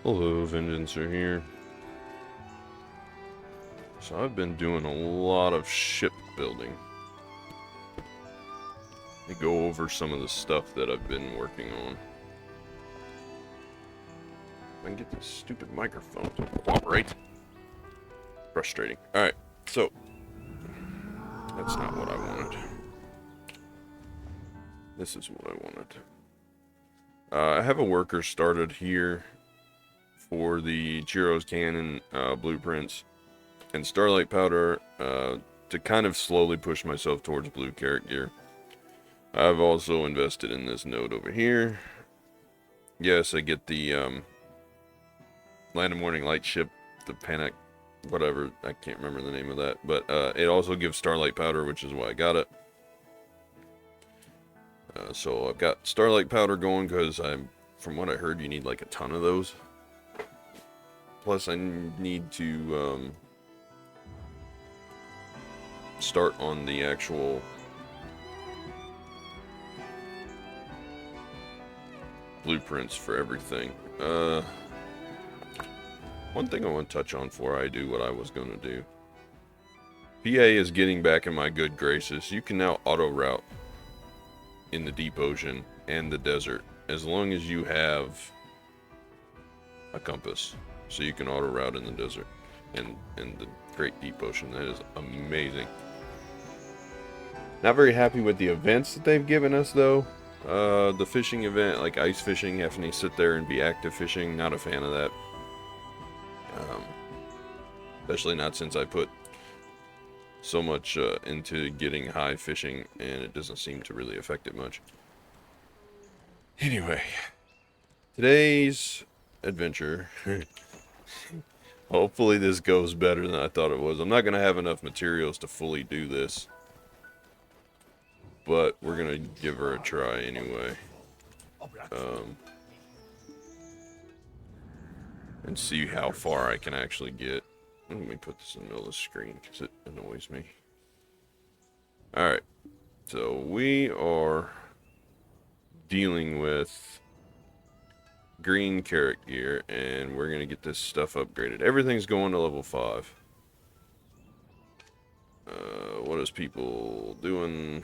Hello, Vengeance are here. So I've been doing a lot of ship building. Let me go over some of the stuff that I've been working on. If I can get this stupid microphone to cooperate. Frustrating. Alright, so that's not what I wanted. This is what I wanted. I have a worker started here for the Chiro's Cannon blueprints and Starlight Powder to kind of slowly push myself towards blue Carrack gear. I've also invested in this node over here. Yes, I get the Land of Morning Light ship, the Panic, whatever, I can't remember the name of that, but it also gives Starlight Powder, which is why I got it. So I've got Starlight Powder going because from what I heard, you need like a ton of those. Plus, I need to start on the actual blueprints for everything. One thing I want to touch on before I do what I was going to do. PA is getting back in my good graces. You can now auto route in the deep ocean and the desert as long as you have a compass. So you can auto route in the desert and the great deep ocean. That is amazing. Not very happy with the events that they've given us though. The fishing event, like ice fishing, having to sit there and be active fishing, not a fan of that. Especially not since I put so much into getting high fishing and it doesn't seem to really affect it much. Anyway, today's adventure, hopefully this goes better than I thought it was. I'm not going to have enough materials to fully do this, but we're going to give her a try anyway. And see how far I can actually get. Let me put this in the middle of the screen because it annoys me. Alright, so we are dealing with green Carrack gear, and we're going to get this stuff upgraded. Everything's going to level 5. What is people doing?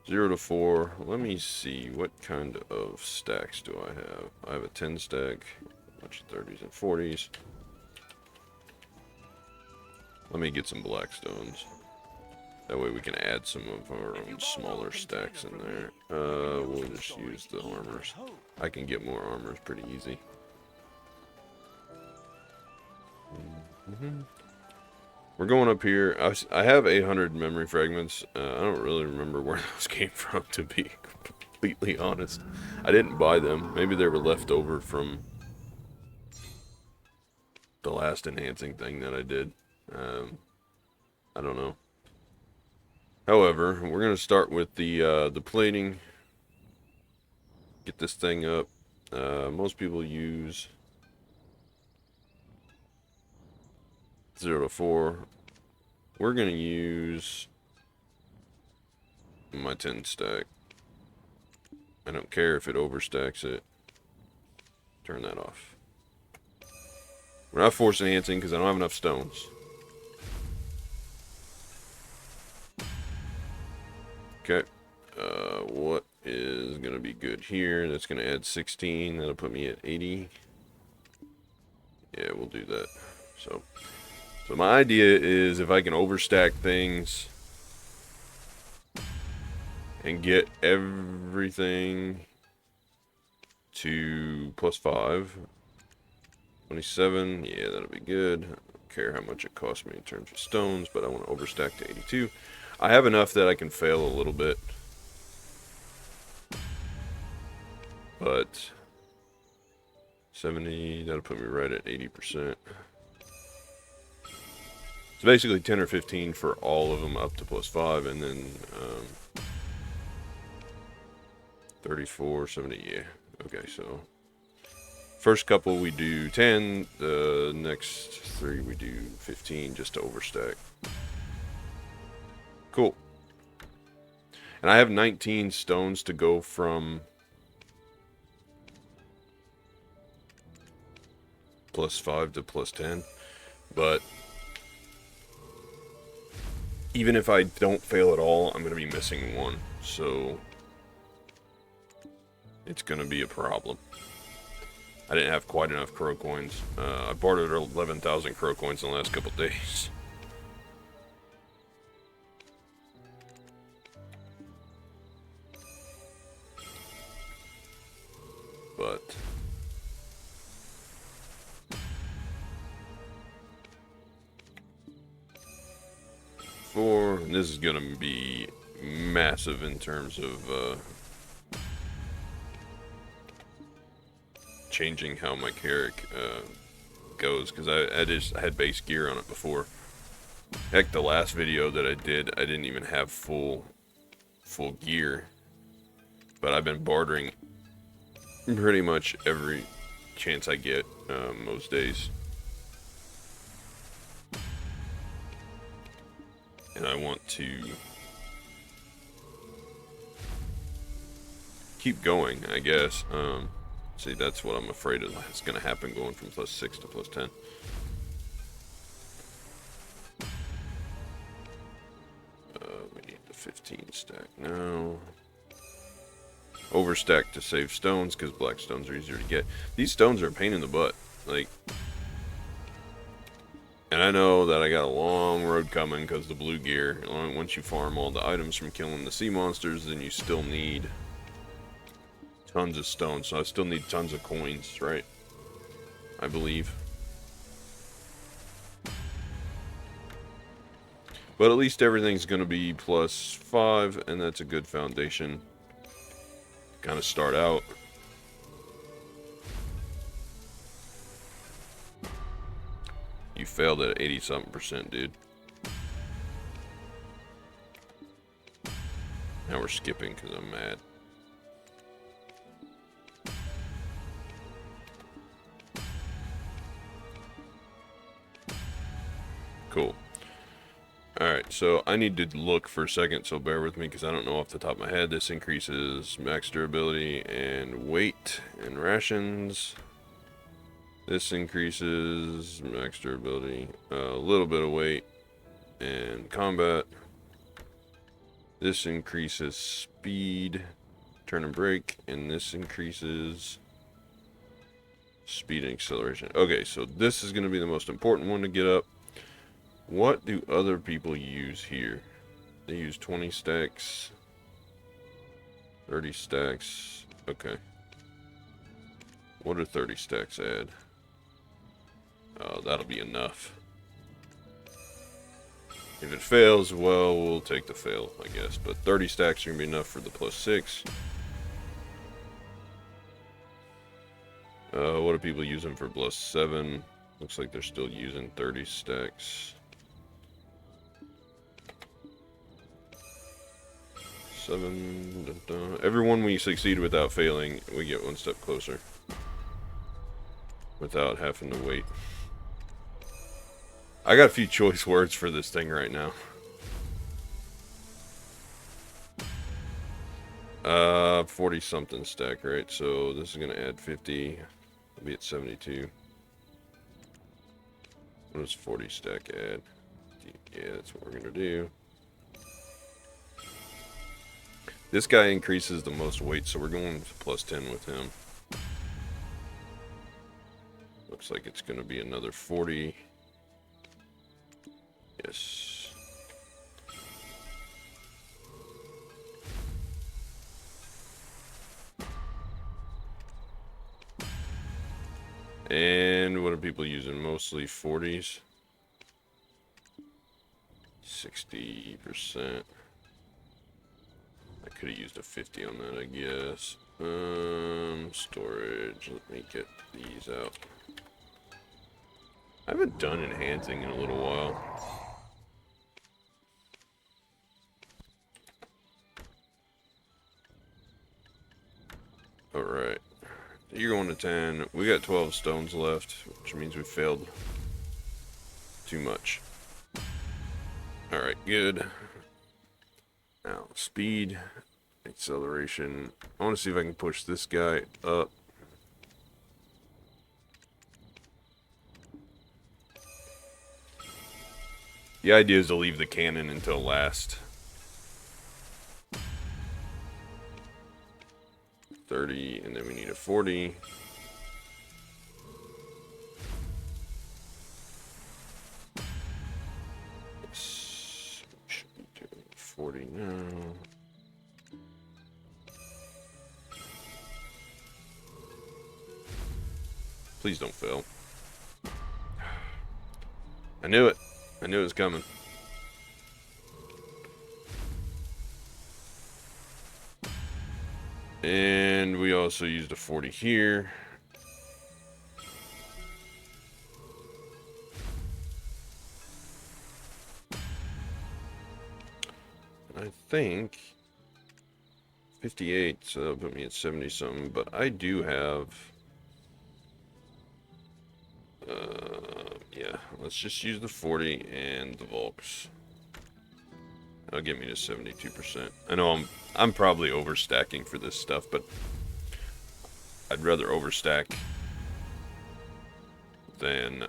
0 to 4. Let me see, what kind of stacks do I have? I have a 10 stack, a bunch of 30s and 40s. Let me get some black stones. That way we can add some of our own smaller stacks in there. We'll just use the armors. I can get more armors pretty easy. We're going up here. I have 800 memory fragments. I don't really remember where those came from, to be completely honest. I didn't buy them. Maybe they were left over from the last enhancing thing that I did. I don't know. However, we're going to start with the plating. Get this thing up. Most people use 0 to 4. We're going to use my 10 stack. I don't care if it overstacks it. Turn that off. We're not force enhancing because I don't have enough stones. Okay. What is going to be good here? That's going to add 16. That'll put me at 80. Yeah, we'll do that. So my idea is if I can overstack things and get everything to +5. 27. Yeah, that'll be good. I don't care how much it costs me in terms of stones, but I want to overstack to 82. I have enough that I can fail a little bit. But 70, that'll put me right at 80%. It's basically 10 or 15 for all of them up to +5, and then 34, 70, yeah. Okay, so first couple we do 10, the next 3 we do 15 just to overstack. Cool. And I have 19 stones to go from +5 to +10. But even if I don't fail at all, I'm going to be missing one. So it's going to be a problem. I didn't have quite enough crow coins. I bartered 11,000 crow coins in the last couple days. But this is going to be massive in terms of changing how my Carrack goes, because I had base gear on it before. Heck, the last video that I didn't even have full gear, but I've been bartering pretty much every chance I get, most days. And I want to keep going, I guess. See, that's what I'm afraid of. It's going to happen going from +6 to +10. We need the 15 stack now. Overstack to save stones, because black stones are easier to get. These stones are a pain in the butt. Like, and I know that I got a long road coming because the blue gear. Once you farm all the items from killing the sea monsters, then you still need tons of stones. So I still need tons of coins, right? I believe. But at least everything's going to be +5, and that's a good foundation. Kind of start out. You failed at 80-something%, dude. Now we're skipping because I'm mad. Cool. Alright, so I need to look for a second, so bear with me because I don't know off the top of my head. This increases max durability and weight and rations. This increases max durability, a little bit of weight, and combat. This increases speed, turn and brake, and this increases speed and acceleration. Okay, so this is going to be the most important one to get up. What do other people use here? They use 20 stacks, 30 stacks. Okay. What do 30 stacks add? That'll be enough. If it fails, well, we'll take the fail, I guess. But 30 stacks are going to be enough for the +6. What are people using for +7? Looks like they're still using 30 stacks. 7. Dun, dun. Every one we succeed without failing, we get one step closer. Without having to wait. I got a few choice words for this thing right now. 40-something stack, right? So this is gonna add 50. I'll be at 72. What does 40 stack add? Yeah, that's what we're gonna do. This guy increases the most weight, so we're going to +10 with him. Looks like it's gonna be another 40. Yes. And what are people using? Mostly 40s. 60%. I could have used a 50 on that, I guess. Storage. Let me get these out. I haven't done enhancing in a little while. Alright. You're going to 10. We got 12 stones left, which means we failed too much. Alright, good. Now, speed, acceleration. I want to see if I can push this guy up. The idea is to leave the cannon until last. 30, and then we need a 40. Yes, we should be doing 40 now. Please don't fail. I knew it. I knew it was coming. And we also used a 40 here. I think 58, so that'll put me at 70 something, but I do have yeah, let's just use the 40 and the Volks. That'll get me to 72%. I know I'm probably overstacking for this stuff, but I'd rather overstack than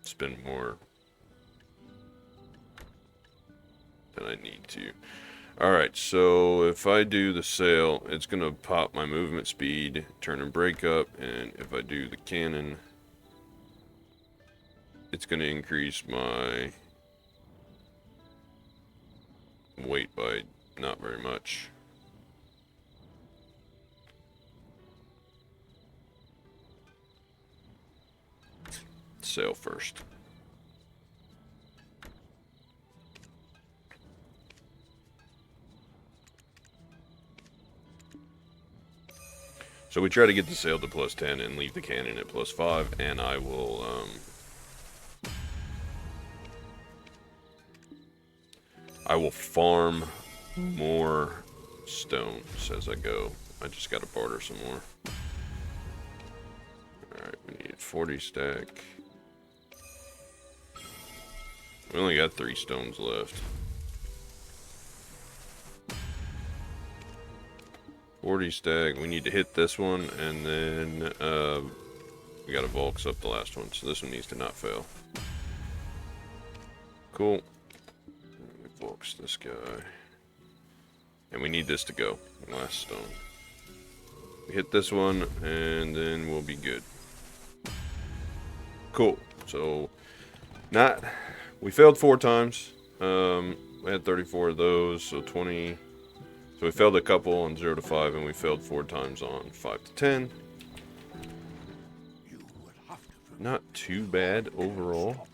spend more than I need to. Alright, so if I do the sail, it's going to pop my movement speed, turn and brake up, and if I do the cannon, it's going to increase my weight by not very much. Sail first. So we try to get the sail to +10 and leave the cannon at +5, and I will farm more stones as I go. I just gotta barter some more. Alright, we need 40 stack. We only got 3 stones left. 40 stack, we need to hit this one, and then we gotta Volks up the last one, so this one needs to not fail. Cool. We Volks this guy. And we need this to go. Last stone. We hit this one, and then we'll be good. Cool. So, we failed 4 times. We had 34 of those, so 20. So we failed a couple on 0 to 5, and we failed 4 times on 5 to 10. Not too bad overall.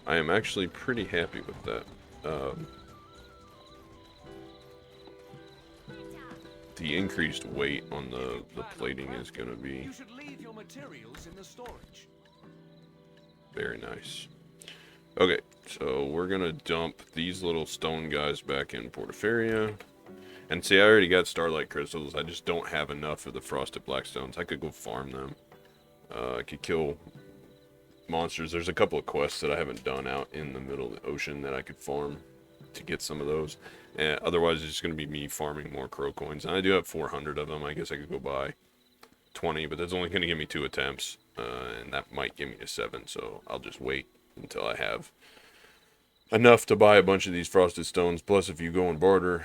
I am actually pretty happy with that. The increased weight on the plating is going to be very nice. Okay, so we're going to dump these little stone guys back in Portaferia. And see, I already got Starlight Crystals. I just don't have enough of the Frosted Blackstones. I could go farm them. I could kill monsters. There's a couple of quests that I haven't done out in the middle of the ocean that I could farm to get some of those. And otherwise, it's just going to be me farming more crow coins. And I do have 400 of them. I guess I could go buy 20, but that's only going to give me 2 attempts. And that might give me a 7, so I'll just wait until I have enough to buy a bunch of these frosted stones. Plus, if you go and barter,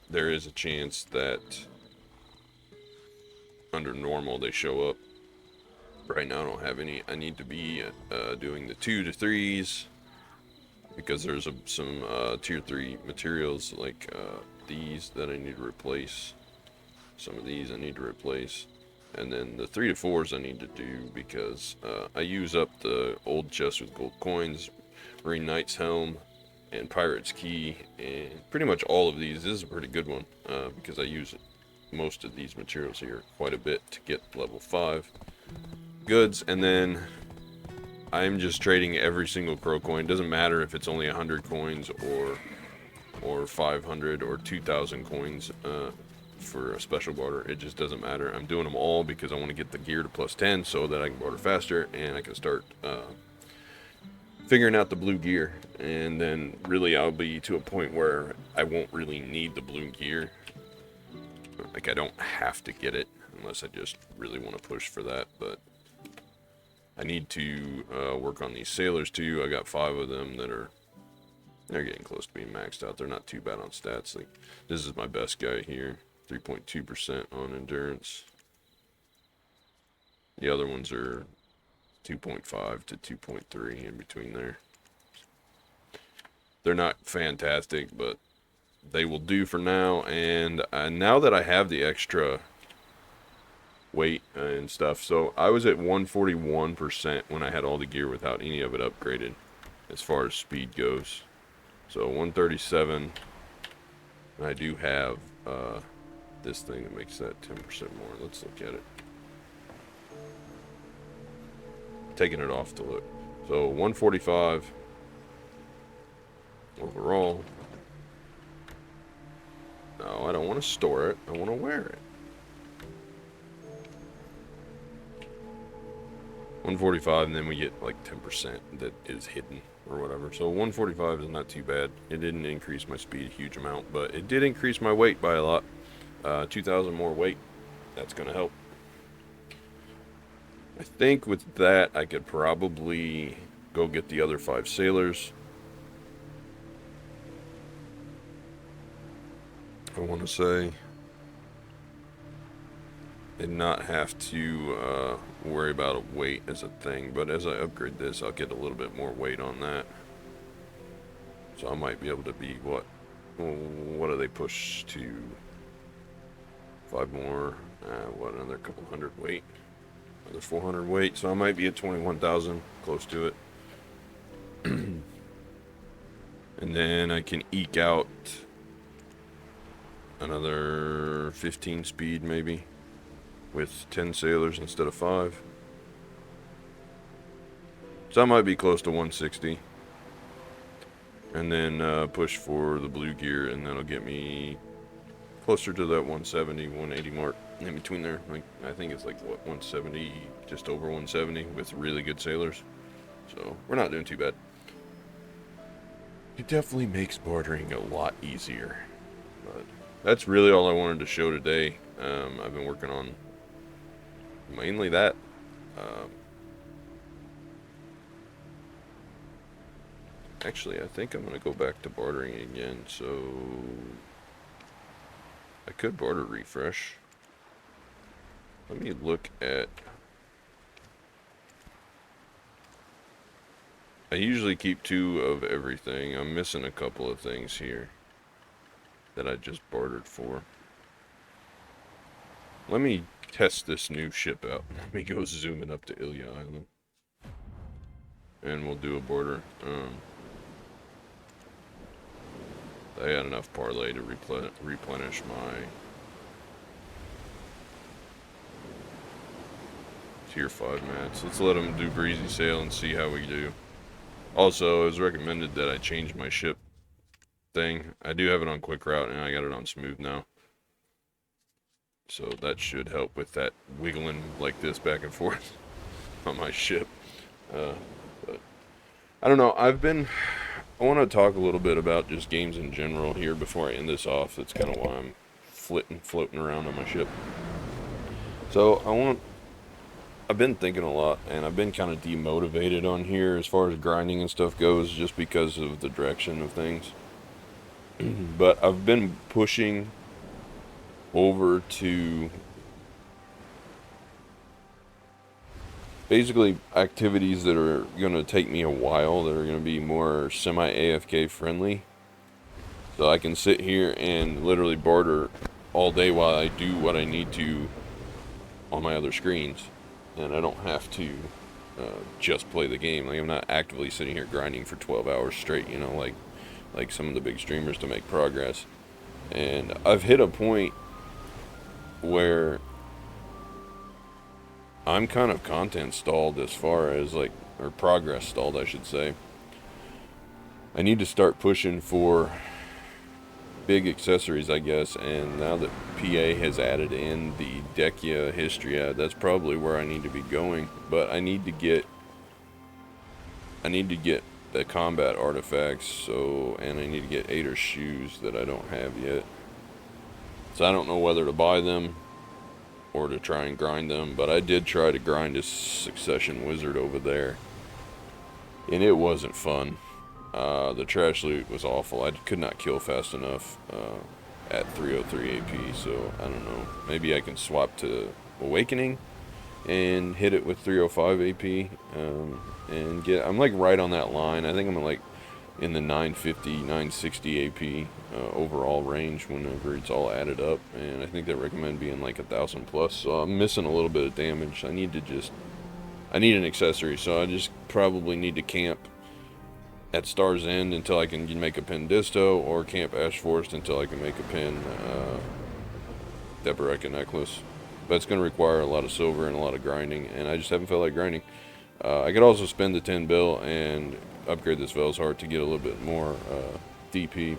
there is a chance that under normal they show up. Right now I don't have any. I need to be doing the 2 to 3s because there's some tier 3 materials like these that I need to replace. Some of these I need to replace. And then the 3 to 4s I need to do because I use up the old chest with gold coins, Marine Knight's Helm, and Pirate's Key. And pretty much all of these. This is a pretty good one because I use most of these materials here quite a bit to get level 5 goods. And then I'm just trading every single crow coin. Doesn't matter if it's only 100 coins or 500 or 2,000 coins for a special barter. It just doesn't matter. I'm doing them all because I want to get the gear to +10 so that I can barter faster and I can start figuring out the blue gear, and then really I'll be to a point where I won't really need the blue gear. Like, I don't have to get it unless I just really want to push for that, but I need to work on these sailors too. I got 5 of them that they're getting close to being maxed out. They're not too bad on stats. Like, this is my best guy here, 3.2% on endurance. The other ones are 2.5 to 2.3 in between there. They're not fantastic, but they will do for now. And now that I have the extra weight and stuff, so I was at 141% when I had all the gear without any of it upgraded as far as speed goes. So 137, and I do have this thing that makes that 10% more. Let's look at it. Taking it off to look. So 145 overall. No, I don't want to store it. I want to wear it. 145, and then we get like 10% that is hidden or whatever. So 145 is not too bad. It didn't increase my speed a huge amount, but it did increase my weight by a lot. 2,000 more weight. That's going to help. I think with that, I could probably go get the other 5 sailors. I want to say, and not have to worry about a weight as a thing. But as I upgrade this, I'll get a little bit more weight on that. So I might be able to be, what do they push to? 5 more, what, another couple hundred weight? Another 400 weight, so I might be at 21,000, close to it. And then I can eke out another 15 speed maybe with 10 sailors instead of 5. So I might be close to 160. And then push for the blue gear, and that'll get me closer to that 170, 180 mark. In between there, like, I think it's like, what, 170, just over 170 with really good sailors. So we're not doing too bad. It definitely makes bartering a lot easier. But that's really all I wanted to show today. I've been working on mainly that. Actually, I think I'm going to go back to bartering again. So I could barter refresh. Let me look at... I usually keep 2 of everything. I'm missing a couple of things here that I just bartered for. Let me test this new ship out. Let me go zooming up to Ilya Island. And we'll do a barter. I had enough parlay to replenish my tier 5 mats. Let's let them do breezy sail and see how we do. Also, it was recommended that I change my ship thing. I do have it on quick route, and I got it on smooth now. So that should help with that wiggling like this back and forth on my ship. But I don't know. I want to talk a little bit about just games in general here before I end this off. That's kind of why I'm floating around on my ship. So I've been thinking a lot, and I've been kind of demotivated on here as far as grinding and stuff goes, just because of the direction of things. But I've been pushing over to basically activities that are going to take me a while, that are going to be more semi-AFK friendly. So I can sit here and literally barter all day while I do what I need to on my other screens. And I don't have to just play the game. Like, I'm not actively sitting here grinding for 12 hours straight, you know, like some of the big streamers to make progress. And I've hit a point where I'm kind of content stalled as far as, like, or progress stalled, I should say. I need to start pushing for big accessories, I guess, and now that PA has added in the Decia Histria, that's probably where I need to be going. But I need to get the combat artifacts, so, and I need to get Ader's shoes that I don't have yet. So I don't know whether to buy them or to try and grind them, but I did try to grind a succession wizard over there, and it wasn't fun. The trash loot was awful. I could not kill fast enough at 303 AP, so I don't know. Maybe I can swap to Awakening and hit it with 305 AP and get. I'm like right on that line. I think I'm like in the 950, 960 AP overall range whenever it's all added up, and I think they recommend being like 1,000 plus. So I'm missing a little bit of damage. I need an accessory, so I just probably need to camp at Star's End until I can make a pin Disto, or camp Ash Forest until I can make a pin Deboreka necklace. But it's going to require a lot of silver and a lot of grinding, and I just haven't felt like grinding. I could also spend the 10 bill and upgrade this Vel's Heart to get a little bit more DP.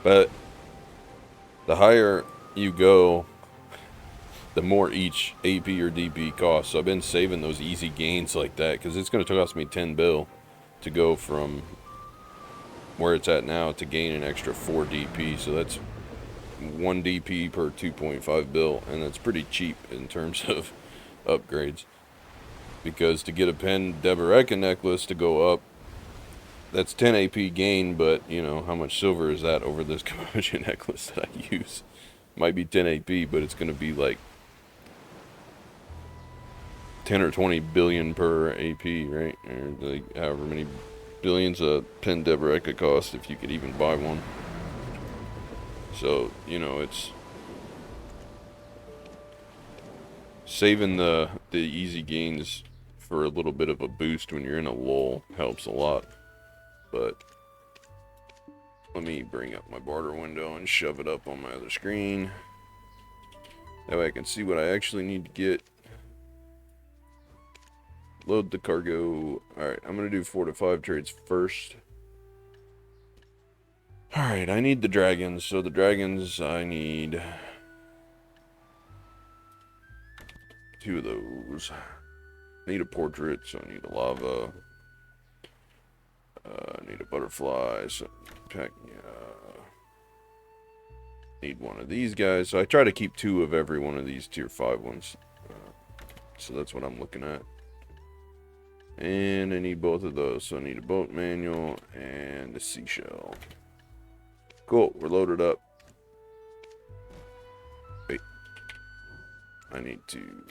But the higher you go, the more each AP or DP costs. So I've been saving those easy gains like that, because it's going to cost me 10 bill to go from where it's at now to gain an extra 4 DP. So that's 1 DP per 2.5 bill, and that's pretty cheap in terms of upgrades. Because to get a pen Deboreka necklace to go up, that's 10 AP gain, but you know, how much silver is that over this Commotion necklace that I use? Might be 10 AP, but it's going to be like 10 or 20 billion per AP, right? Or like however many billions a pen Deboreka cost, if you could even buy one. So, you know, it's saving the easy gains for a little bit of a boost when you're in a lull helps a lot. But let me bring up my barter window and shove it up on my other screen. That way I can see what I actually need to get. Load the cargo. Alright, I'm going to do 4 to 5 trades first. Alright, I need the dragons. So the dragons, I need 2 of those. I need a portrait, so I need a lava. I need a butterfly, so pack, need one of these guys. So I try to keep 2 of every one of these tier 5 ones. So that's what I'm looking at. And I need both of those. So I need a boat manual and a seashell. Cool, we're loaded up. Wait. I need to...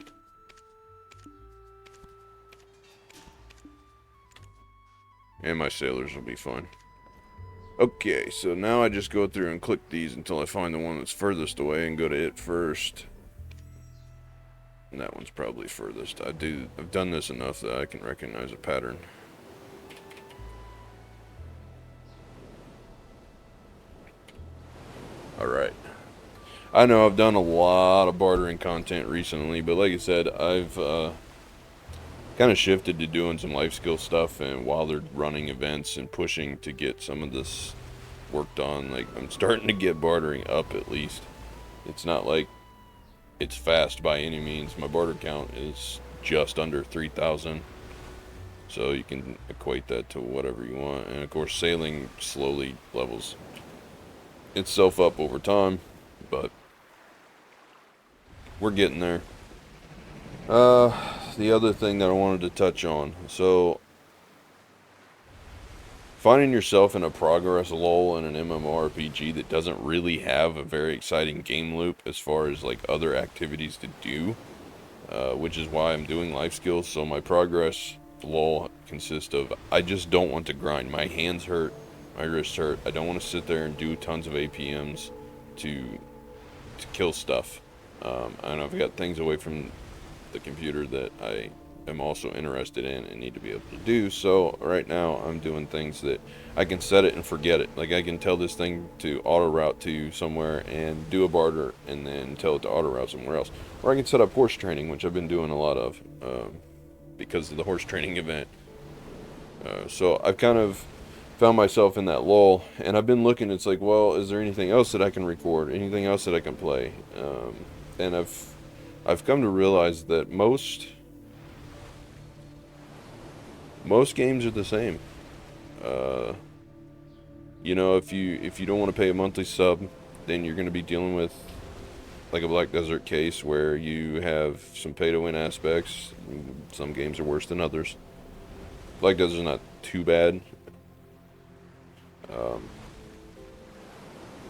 And my sailors will be fine. Okay, so now I just go through and click these until I find the one that's furthest away and go to it first. And that one's probably furthest. I've done this enough that I can recognize a pattern. Alright. I know I've done a lot of bartering content recently, but like I said, I've kind of shifted to doing some life skill stuff, and while they're running events and pushing to get some of this worked on, like I'm starting to get bartering up at least. It's not like it's fast by any means. My barter count is just under 3,000, so you can equate that to whatever you want. And of course sailing slowly levels itself up over time, but we're getting there. The other thing that I wanted to touch on, so finding yourself in a progress lull in an MMORPG that doesn't really have a very exciting game loop as far as like other activities to do, which is why I'm doing life skills. So my progress lull consists of, I just don't want to grind. My hands hurt, my wrists hurt. I don't want to sit there and do tons of APMs to kill stuff. And I've got things away from the computer that I am also interested in and need to be able to do. So right now I'm doing things that I can set it and forget it. Like I can tell this thing to auto route to somewhere and do a barter and then tell it to auto route somewhere else. Or I can set up horse training, which I've been doing a lot of because of the horse training event. So I've kind of found myself in that lull, and I've been looking. It's like, well, is there anything else that I can record? Anything else that I can play? And I've come to realize that most Most games are the same. Uh, if you don't want to pay a monthly sub, then you're going to be dealing with like a Black Desert case where you have some pay to win aspects. Some games are worse than others. Black Desert's not too bad. Um,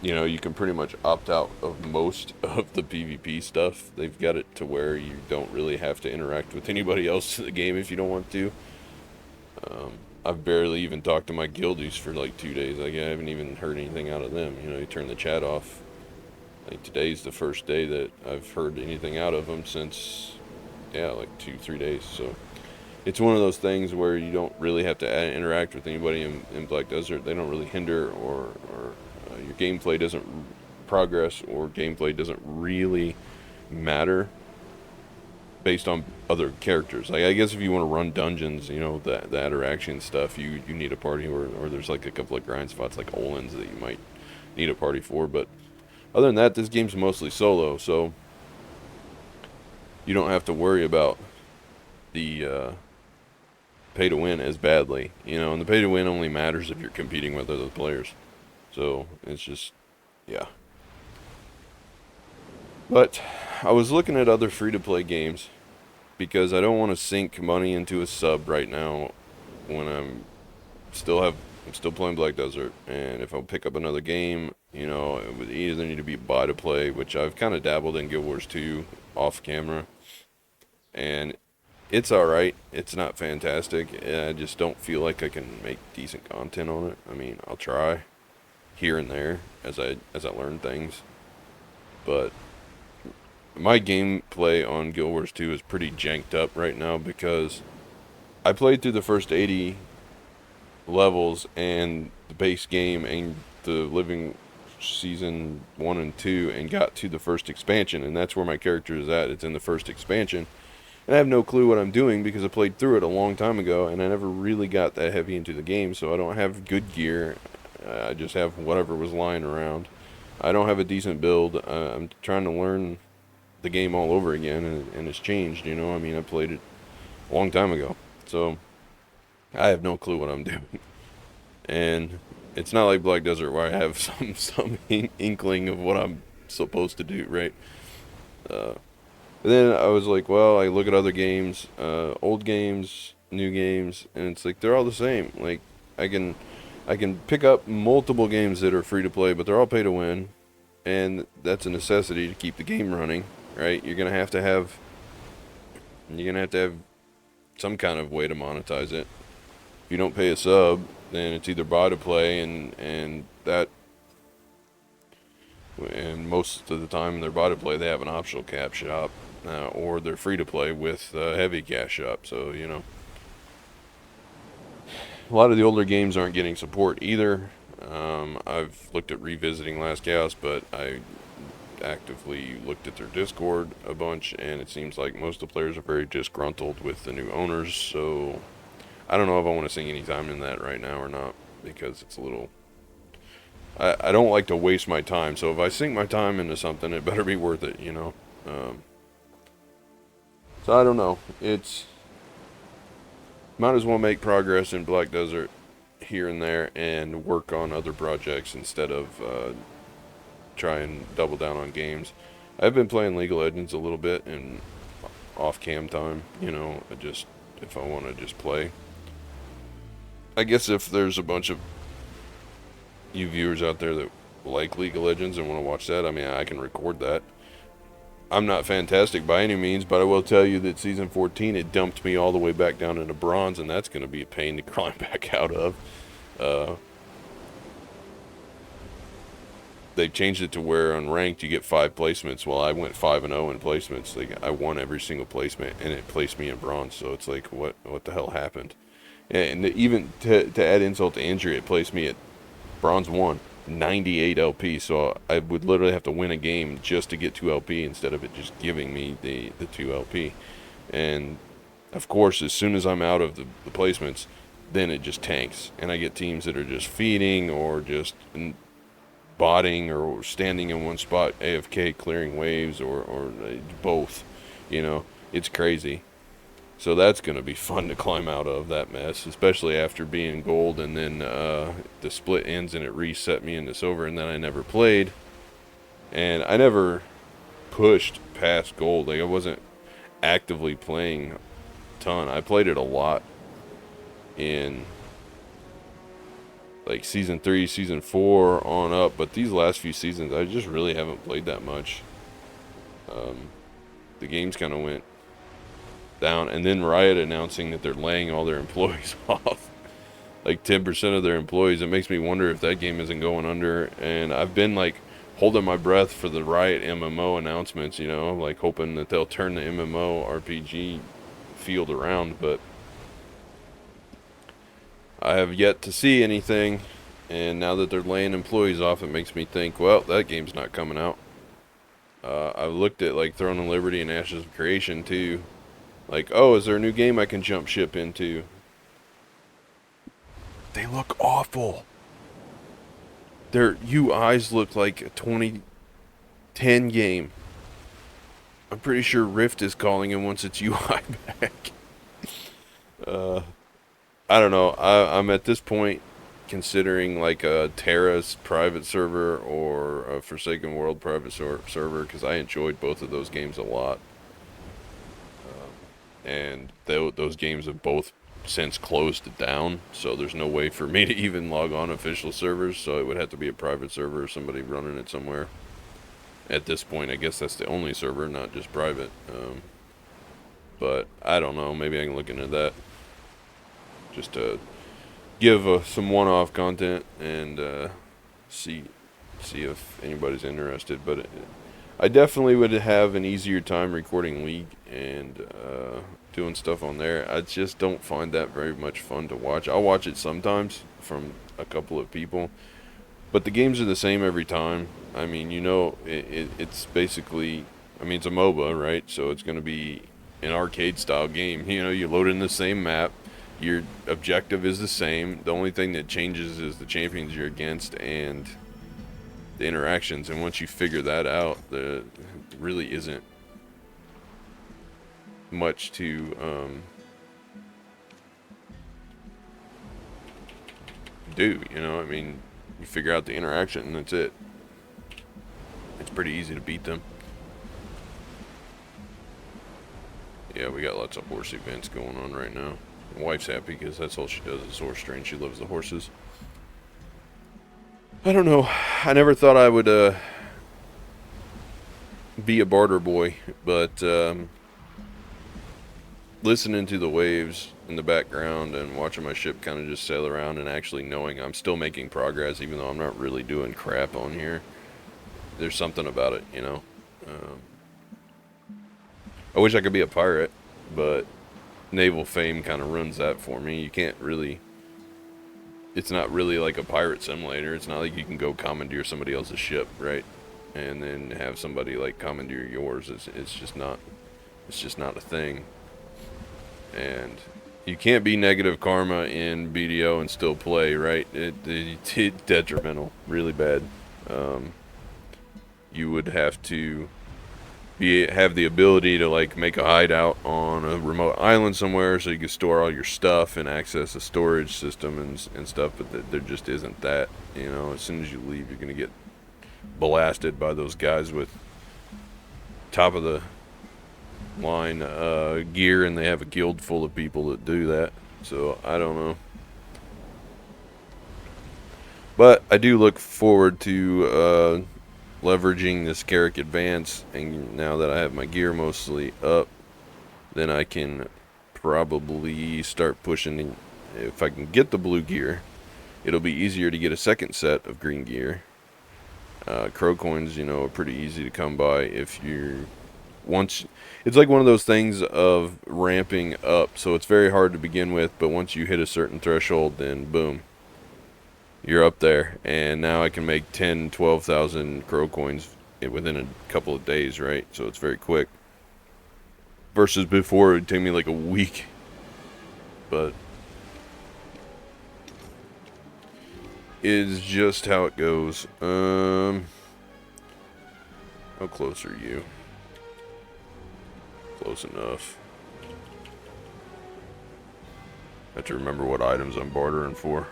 you can pretty much opt out of most of the PvP stuff. They've got it to where you don't really have to interact with anybody else in the game if you don't want to. I've barely even talked to my guildies for like 2 days. Like, I haven't even heard anything out of them. You turn the chat off. Like, today's the first day that I've heard anything out of them since, yeah, like 2, 3 days. So it's one of those things where you don't really have to interact with anybody in Black Desert. They don't really hinder or your gameplay doesn't progress, or gameplay doesn't really matter based on other characters. Like, I guess if you want to run dungeons, the interaction stuff, you need a party, or there's like a couple of grind spots like Olin's that you might need a party for. But other than that, this game's mostly solo, so you don't have to worry about the pay to win as badly. And the pay to win only matters if you're competing with other players. So it's just, yeah. But I was looking at other free-to-play games because I don't want to sink money into a sub right now when I'm still playing Black Desert. And if I'll pick up another game, it would either need to be buy to play, which I've kind of dabbled in Guild Wars 2 off camera, and it's alright. It's not fantastic. I just don't feel like I can make decent content on it. I mean, I'll try here and there as I learn things, but my gameplay on Guild Wars 2 is pretty janked up right now because I played through the first 80 levels and the base game and the Living Season 1 and 2 and got to the first expansion, and that's where my character is at. It's in the first expansion. And I have no clue what I'm doing because I played through it a long time ago and I never really got that heavy into the game, so I don't have good gear. I just have whatever was lying around. I don't have a decent build. I'm trying to learn the game all over again, and it's changed, I mean, I played it a long time ago, so I have no clue what I'm doing. And it's not like Black Desert where I have some inkling of what I'm supposed to do, right? But then I was like, well, I look at other games, old games, new games, and it's like they're all the same. Like, I can pick up multiple games that are free to play, but they're all pay to win, and that's a necessity to keep the game running. Right, you're gonna have to have some kind of way to monetize it. If you don't pay a sub, then it's either buy to play, and most of the time they're buy to play. They have an optional cap shop, or they're free to play with a heavy cash shop. So a lot of the older games aren't getting support either. I've looked at revisiting Last Chaos, but I actively looked at their Discord a bunch, and it seems like most of the players are very disgruntled with the new owners, so I don't know if I want to sink any time in that right now or not, because it's a little... I don't like to waste my time, so if I sink my time into something, it better be worth it, So I don't know. It's... Might as well make progress in Black Desert here and there and work on other projects instead of try and double down on games. I've been playing League of Legends a little bit in off-cam time, just if I want to just play. I guess if there's a bunch of you viewers out there that like League of Legends and want to watch that, I mean, I can record that. I'm not fantastic by any means, but I will tell you that Season 14, it dumped me all the way back down into bronze, and that's going to be a pain to climb back out of. They changed it to where on ranked you get 5 placements. Well, I went 5-0 in placements. Like, I won every single placement, and it placed me in bronze. So it's like, what the hell happened? And even to add insult to injury, it placed me at bronze 1, 98 LP. So I would literally have to win a game just to get 2 LP instead of it just giving me the 2 LP. And of course, as soon as I'm out of the placements, then it just tanks, and I get teams that are just feeding or just botting or standing in one spot AFK clearing waves or both. It's crazy. So that's going to be fun to climb out of that mess, especially after being gold and then the split ends and it reset me into silver, and then I never played. And I never pushed past gold. Like, I wasn't actively playing a ton. I played it a lot in like season 3, season 4 on up, but these last few seasons I just really haven't played that much. The games kind of went down, and then Riot announcing that they're laying all their employees off, like 10% of their employees. It makes me wonder if that game isn't going under. And I've been like holding my breath for the Riot MMO announcements, you know, like hoping that they'll turn the MMO RPG field around, but I have yet to see anything. And now that they're laying employees off, it makes me think, well, that game's not coming out. I've looked at like Throne of Liberty and Ashes of Creation too. Like, oh, is there a new game I can jump ship into? They look awful. Their UIs look like a 2010 game. I'm pretty sure Rift is calling and wants its UI back. I don't know. I'm at this point considering like a Terra's private server or a Forsaken World private server, because I enjoyed both of those games a lot. And those games have both since closed down, so there's no way for me to even log on official servers, so it would have to be a private server or somebody running it somewhere. At this point, I guess that's the only server, not just private. But I don't know, maybe I can look into that just to give some one-off content and see if anybody's interested. But I definitely would have an easier time recording League and doing stuff on there. I just don't find that very much fun to watch. I'll watch it sometimes from a couple of people, but the games are the same every time. I mean, you know, it's basically, I mean, it's a MOBA, right? So it's going to be an arcade-style game. You know, you load in the same map. Your objective is the same. The only thing that changes is the champions you're against and the interactions. And once you figure that out, there really isn't much to do. You know, I mean, you figure out the interaction and that's it. It's pretty easy to beat them. Yeah, we got lots of horse events going on right now. My wife's happy because that's all she does is horse train. She loves the horses. I don't know. I never thought I would be a barter boy, but listening to the waves in the background and watching my ship kind of just sail around and actually knowing I'm still making progress even though I'm not really doing crap on here, there's something about it, you know. I wish I could be a pirate, but naval fame kind of ruins that for me. You can't really, it's not really like a pirate simulator. It's not like you can go commandeer somebody else's ship, right? And then have somebody like commandeer yours. It's just not a thing. And you can't be negative karma in BDO and still play, right? It's detrimental, really bad. You would have to have the ability to like make a hideout on a remote island somewhere so you can store all your stuff and access a storage system and stuff, but there just isn't that. You know, as soon as you leave, you're gonna get blasted by those guys with top of the line gear, and they have a guild full of people that do that. So I don't know, but I do look forward to leveraging this Carrack Advance, and now that I have my gear mostly up, then I can probably start pushing. If I can get the blue gear, it'll be easier to get a second set of green gear. Crow coins, you know, are pretty easy to come by if you're once. It's like one of those things of ramping up, so it's very hard to begin with, but once you hit a certain threshold, then boom, you're up there. And now I can make 10, 12,000 crow coins within a couple of days, right? So it's very quick. Versus before, it would take me like a week. But is just how it goes. How close are you? Close enough. have to remember what items I'm bartering for.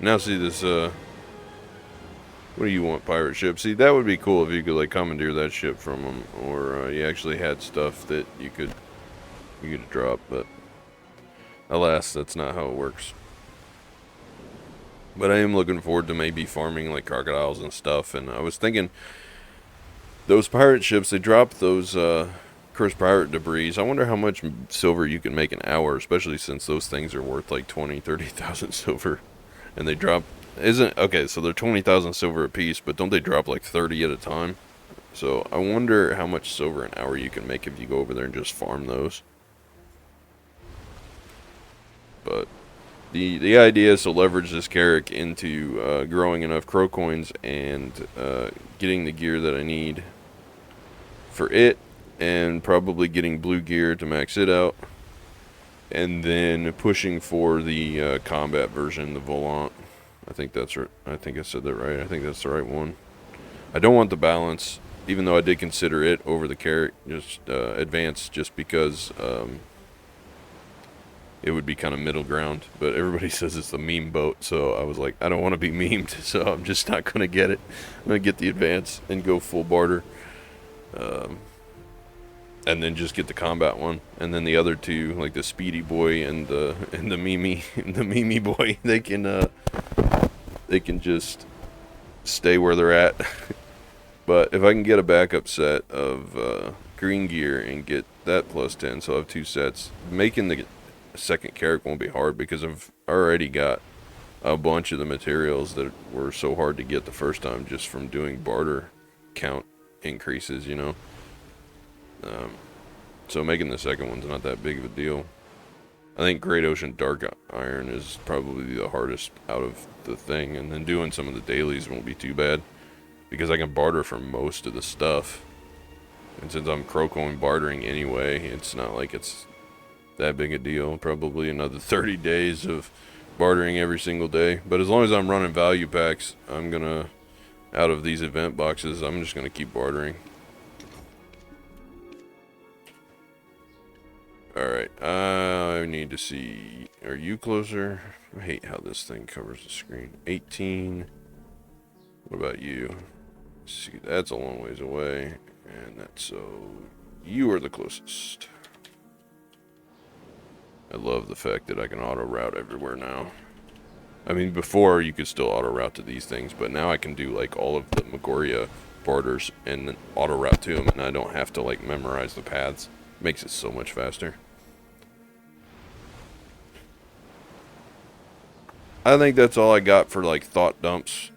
Now see this, what do you want, pirate ship? See, that would be cool if you could, like, commandeer that ship from them, or you actually had stuff that you could drop, but alas, that's not how it works. But I am looking forward to maybe farming, like, crocodiles and stuff, and I was thinking, those pirate ships, they drop those, cursed pirate debris. I wonder how much silver you can make an hour, especially since those things are worth, like, 20, 30,000 silver, and they drop, okay, so they're 20,000 silver a piece, but don't they drop, like, 30 at a time? So, I wonder how much silver an hour you can make if you go over there and just farm those. But the idea is to leverage this Carrack into growing enough crow coins and getting the gear that I need for it, and probably getting blue gear to max it out, and then pushing for the combat version, the Volant. I think that's right. I think I said that right. I think that's the right one. I don't want the balance, even though I did consider it over the Carrack, just advanced, just because it would be kind of middle ground, but everybody says it's the meme boat, so I was like, I don't want to be memed, so I'm just not going to get it. I'm going to get the advance and go full barter, and then just get the combat one, and then the other two, like the Speedy Boy and the Mimi Boy, they can just stay where they're at. But if I can get a backup set of green gear and get that plus 10, so I have 2 sets, making the second Carrack won't be hard because I've already got a bunch of the materials that were so hard to get the first time just from doing barter count increases, you know. So making the second one's not that big of a deal. I think Great Ocean Dark Iron is probably the hardest out of the thing, and then doing some of the dailies won't be too bad because I can barter for most of the stuff, and since I'm crow-coin bartering anyway, it's not like it's that big a deal. Probably another 30 days of bartering every single day, but as long as I'm running value packs, I'm gonna, out of these event boxes, I'm just gonna keep bartering. Alright, I need to see, are you closer? I hate how this thing covers the screen. 18. What about you? See, that's a long ways away, and that's, so you are the closest. I love the fact that I can auto route everywhere now. I mean, before you could still auto route to these things, but now I can do like all of the Magoria barters and then auto route to them, and I don't have to like memorize the paths. It makes it so much faster. I think that's all I got for like thought dumps.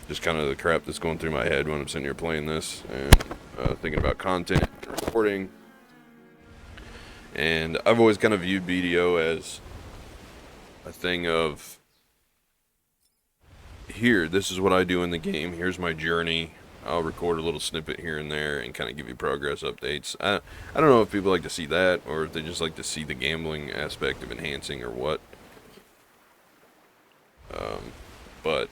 Just kind of the crap that's going through my head when I'm sitting here playing this and thinking about content, recording. And I've always kind of viewed BDO as a thing of, here, this is what I do in the game, here's my journey, I'll record a little snippet here and there and kind of give you progress updates. I don't know if people like to see that, or if they just like to see the gambling aspect of enhancing or what. But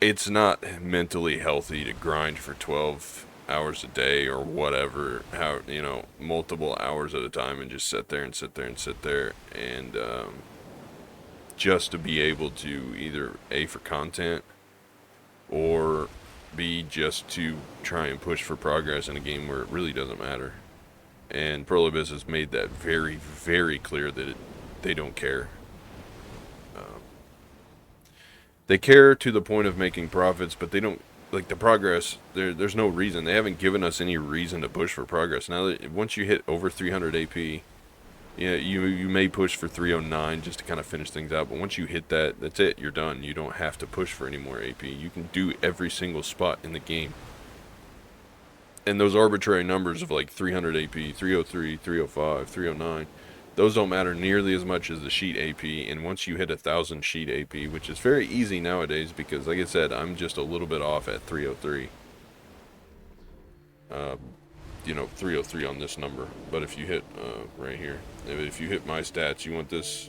it's not mentally healthy to grind for 12 hours a day or whatever, how, you know, multiple hours at a time and just sit there and sit there and sit there and just to be able to either A, for content, or B, just to try and push for progress in a game where it really doesn't matter. And Prolibus has made that very, very clear that they don't care. They care to the point of making profits, but they don't, like, the progress, there's no reason. They haven't given us any reason to push for progress. Now, that once you hit over 300 AP, yeah, you may push for 309 just to kind of finish things out, but once you hit that, that's it, you're done. You don't have to push for any more AP. You can do every single spot in the game. And those arbitrary numbers of like 300 AP, 303, 305, 309, those don't matter nearly as much as the sheet AP, and once you hit 1,000 sheet AP, which is very easy nowadays because, like I said, I'm just a little bit off at 303. You know, 303 on this number, but if you hit, right here, if you hit my stats, you want this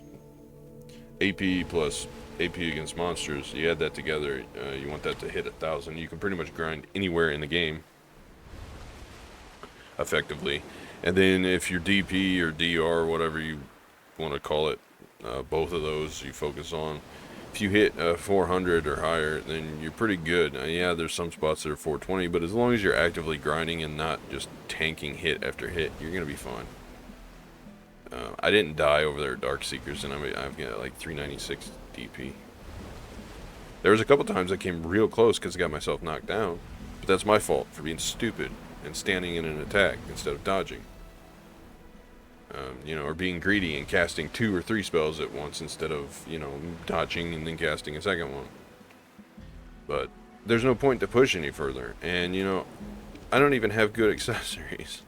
AP plus AP against monsters, you add that together, you want that to hit 1,000, you can pretty much grind anywhere in the game, effectively. And then if you're DP or DR, whatever you want to call it, both of those you focus on. If you hit 400 or higher, then you're pretty good. Yeah, there's some spots that are 420, but as long as you're actively grinding and not just tanking hit after hit, you're going to be fine. I didn't die over there at Dark Seekers, and I've got like 396 DP. There was a couple times I came real close because I got myself knocked down, but that's my fault for being stupid and standing in an attack instead of dodging. Or being greedy and casting 2 or 3 spells at once instead of, dodging and then casting a second one. But there's no point to push any further. And, I don't even have good accessories.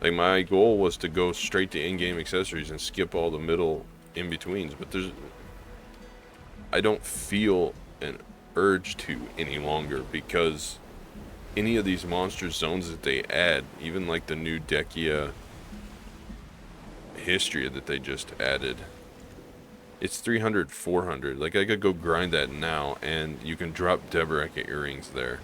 Like, my goal was to go straight to in-game accessories and skip all the middle in-betweens. But I don't feel an urge to any longer because any of these monster zones that they add, even like the new Dekia Hysteria that they just added, it's 300, 400. Like, I could go grind that now, and you can drop Deboreka earrings there.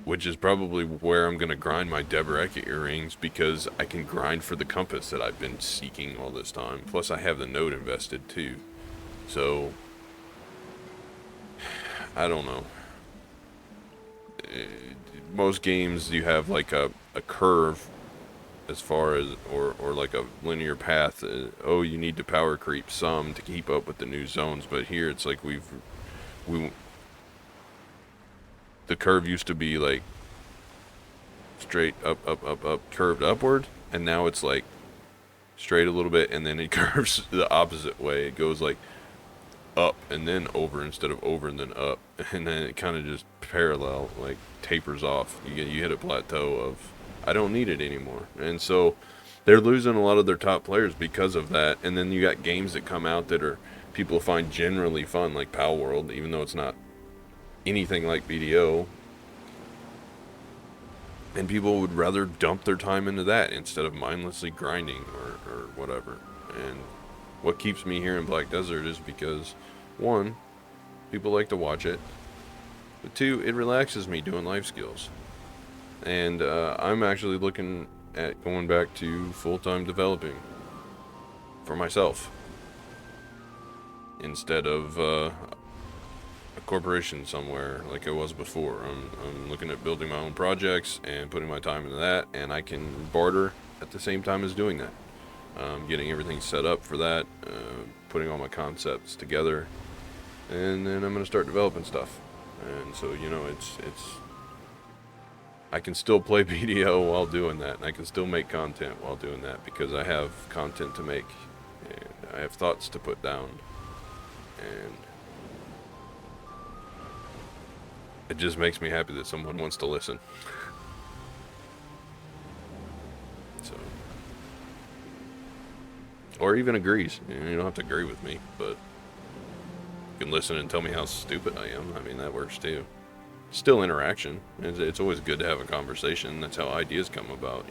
Which is probably where I'm going to grind my Deboreka earrings, because I can grind for the compass that I've been seeking all this time. Plus, I have the node invested, too. So, I don't know. Most games you have like a curve as far as or like a linear path. You need to power creep some to keep up with the new zones, but here it's like the curve used to be like straight up, curved upward, and now it's like straight a little bit and then it curves the opposite way. It goes like up and then over instead of over and then up, and then it kind of just parallel, like tapers off. You hit a plateau of I don't need it anymore, and so they're losing a lot of their top players because of that. And then you got games that come out that are people find generally fun, like Pal World, even though it's not anything like BDO, and people would rather dump their time into that instead of mindlessly grinding or whatever. And what keeps me here in Black Desert is because, 1, people like to watch it, but 2, it relaxes me doing life skills. And I'm actually looking at going back to full-time developing for myself instead of a corporation somewhere like I was before. I'm looking at building my own projects and putting my time into that, and I can barter at the same time as doing that. Getting everything set up for that, putting all my concepts together, and then I'm going to start developing stuff. And so, it's I can still play BDO while doing that, and I can still make content while doing that, because I have content to make, and I have thoughts to put down, and it just makes me happy that someone wants to listen. So, or even agrees. You don't have to agree with me, but you can listen and tell me how stupid I am. I mean, that works too. Still interaction. It's always good to have a conversation. That's how ideas come about,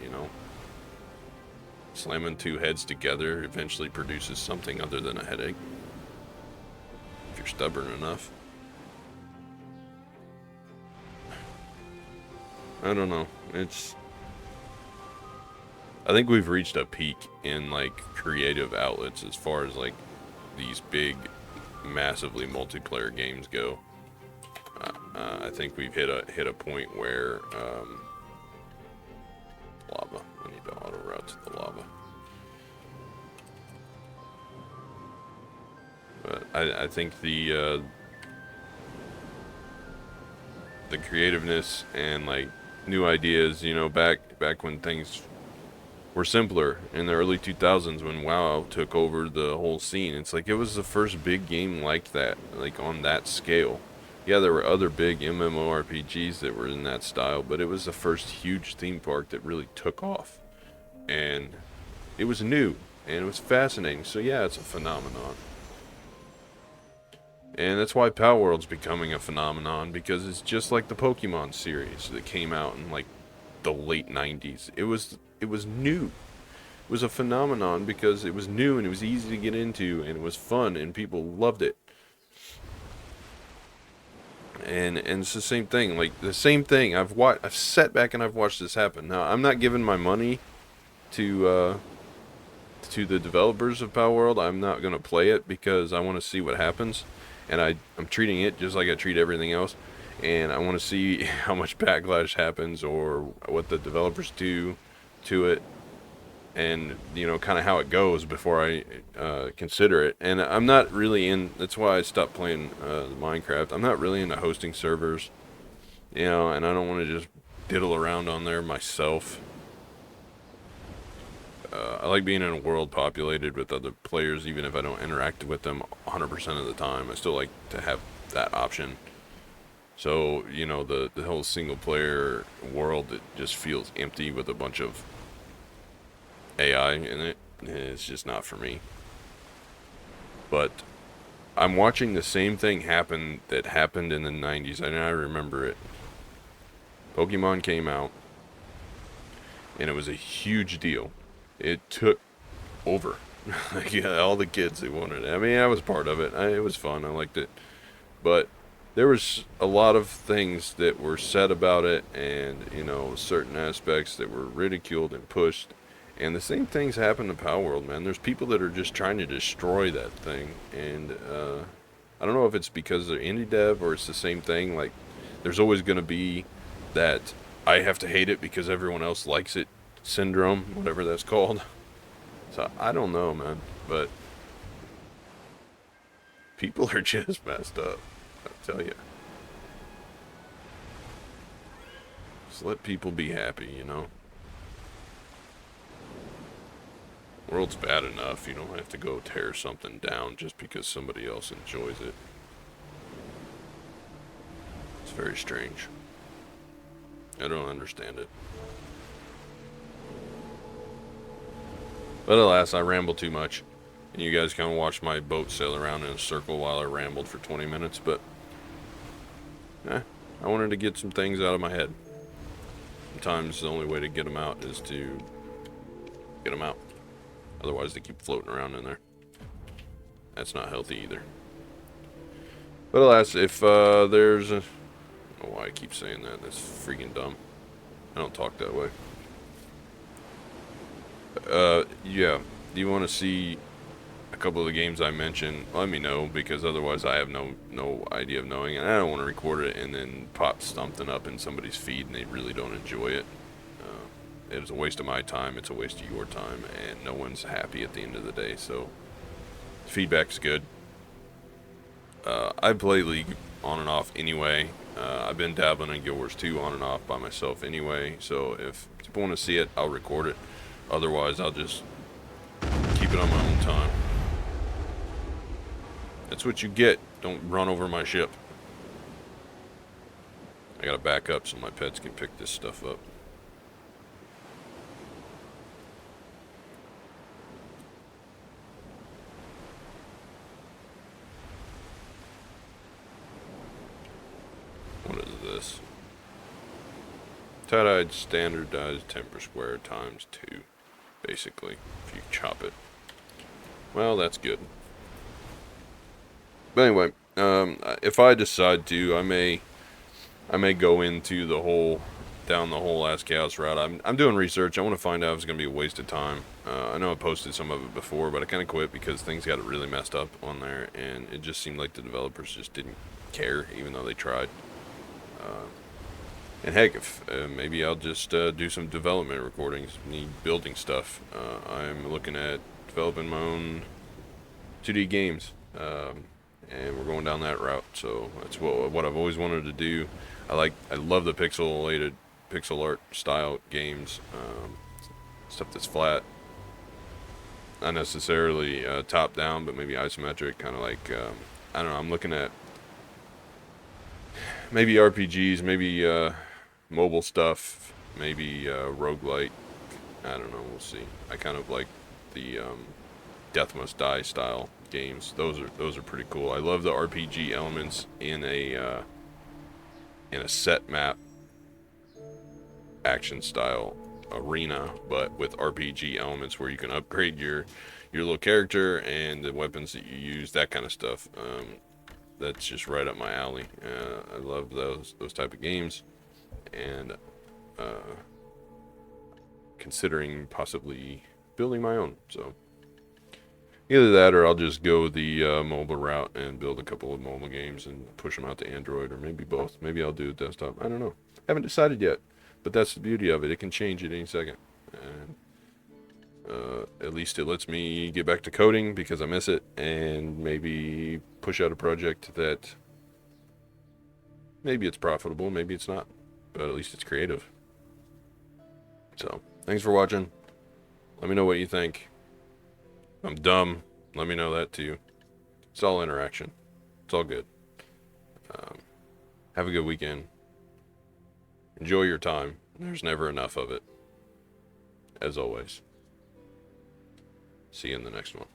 Slamming 2 heads together eventually produces something other than a headache, if you're stubborn enough. I don't know. I think we've reached a peak in like creative outlets as far as like these big, massively multiplayer games go. I think we've hit a point where lava. I need to auto route to the lava. But I think the creativeness and like new ideas, back when things were simpler in the early 2000s when WoW took over the whole scene. It's like it was the first big game like that, like on that scale. Yeah, there were other big MMORPGs that were in that style, but it was the first huge theme park that really took off. And it was new, and it was fascinating. So yeah, it's a phenomenon. And that's why Power World's becoming a phenomenon, because it's just like the Pokemon series that came out in like the late 90s. It was new. It was a phenomenon because it was new and it was easy to get into and it was fun and people loved it. And it's the same thing. Like the same thing. I've sat back and I've watched this happen. Now I'm not giving my money to the developers of Power World. I'm not gonna play it because I want to see what happens, and I'm treating it just like I treat everything else, and I want to see how much backlash happens or what the developers do to it, and kind of how it goes before I consider it. And I'm not really in. That's why I stopped playing Minecraft. I'm not really into hosting servers, and I don't want to just diddle around on there myself. I like being in a world populated with other players, even if I don't interact with them 100% of the time. I still like to have that option. So, the whole single player world, it just feels empty with a bunch of AI in it. It's just not for me. But I'm watching the same thing happen that happened in the 90s. I remember it. Pokemon came out, and it was a huge deal. It took over. Yeah, all the kids, they wanted it. I mean, I was part of it. It was fun. I liked it. But there was a lot of things that were said about it, and certain aspects that were ridiculed and pushed. And the same things happen to Power World, man. There's people that are just trying to destroy that thing, and I don't know if it's because they're indie dev or it's the same thing. Like, there's always going to be that I have to hate it because everyone else likes it syndrome, whatever that's called. So I don't know, man, but people are just messed up. I tell you, just let people be happy. World's bad enough. You don't have to go tear something down just because somebody else enjoys it. It's very strange. I don't understand it. But alas, I ramble too much. And you guys kind of watched my boat sail around in a circle while I rambled for 20 minutes. But, I wanted to get some things out of my head. Sometimes the only way to get them out is to get them out. Otherwise, they keep floating around in there. That's not healthy either. But alas, if there's a... I don't know why I keep saying that. That's freaking dumb. I don't talk that way. Yeah. Do you want to see a couple of the games I mentioned? Let me know, because otherwise I have no idea of knowing, and I don't want to record it and then pop something up in somebody's feed and they really don't enjoy it. It's a waste of my time. It's a waste of your time, and no one's happy at the end of the day. So feedback's good. I play League on and off anyway. I've been dabbling in Guild Wars 2 on and off by myself anyway. So if people want to see it, I'll record it. Otherwise, I'll just keep it on my own time. That's what you get. Don't run over my ship. I gotta back up so my pets can pick this stuff up. What is this? Tie-dyed standardized temper square times 2, basically, if you chop it. Well, that's good. But anyway, if I decide to, I may go into down the whole Ask Chaos route. I'm doing research. I want to find out if it's going to be a waste of time. I know I posted some of it before, but I kind of quit because things got really messed up on there, and it just seemed like the developers just didn't care, even though they tried. And heck, if maybe I'll just do some development recordings, building stuff. I'm looking at developing my own 2D games, and we're going down that route. So that's what I've always wanted to do. I love the pixel art style games, stuff that's flat, not necessarily top down, but maybe isometric, kind of like I don't know. I'm looking at maybe RPGs, maybe mobile stuff, maybe roguelite. I don't know. We'll see. I kind of like the Death Must Die style games. Those are pretty cool. I love the RPG elements in a set map action style arena, but with RPG elements where you can upgrade your little character and the weapons that you use, that kind of stuff. that's just right up my alley. I love those type of games, and considering possibly building my own. So either that, or I'll just go the mobile route and build a couple of mobile games and push them out to Android, or maybe both. Maybe I'll do desktop. I don't know. Haven't decided yet, but that's the beauty of it. It can change at any second. And at least it lets me get back to coding because I miss it, and maybe push out a project that maybe it's profitable, maybe it's not, but at least it's creative. So, thanks for watching. Let me know what you think. If I'm dumb, let me know that too. It's all interaction. It's all good. Have a good weekend. Enjoy your time. There's never enough of it. As always. See you in the next one.